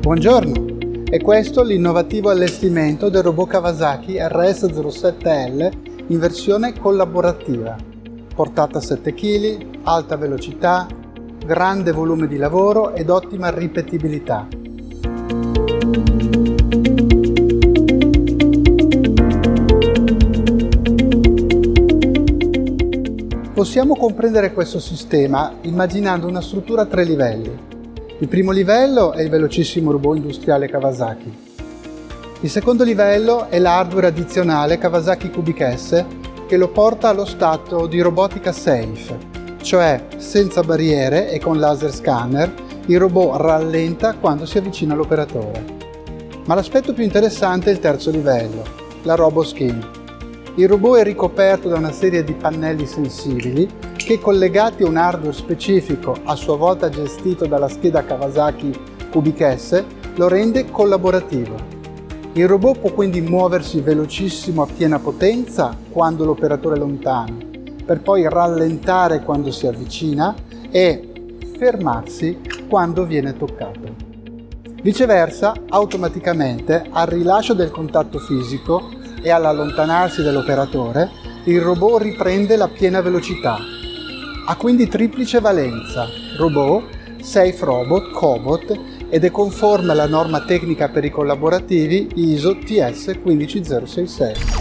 Buongiorno, è questo l'innovativo allestimento del robot Kawasaki RS07L in versione collaborativa. Portata 7 kg, alta velocità, grande volume di lavoro ed ottima ripetibilità. Possiamo comprendere questo sistema immaginando una struttura a 3 livelli. Il primo livello è il velocissimo robot industriale Kawasaki. Il secondo livello è l'hardware addizionale Kawasaki Cubic S che lo porta allo stato di robotica safe, cioè senza barriere e con laser scanner il robot rallenta quando si avvicina all'operatore. Ma l'aspetto più interessante è il terzo livello, la RoboSkin. Il robot è ricoperto da una serie di pannelli sensibili che, collegati a un hardware specifico, a sua volta gestito dalla scheda Kawasaki Cubic S, lo rende collaborativo. Il robot può quindi muoversi velocissimo a piena potenza quando l'operatore è lontano, per poi rallentare quando si avvicina e fermarsi quando viene toccato. Viceversa, automaticamente, al rilascio del contatto fisico e all'allontanarsi dell'operatore, il robot riprende la piena velocità. Ha quindi triplice valenza, robot, safe robot, cobot, ed è conforme alla norma tecnica per i collaborativi ISO TS 15066.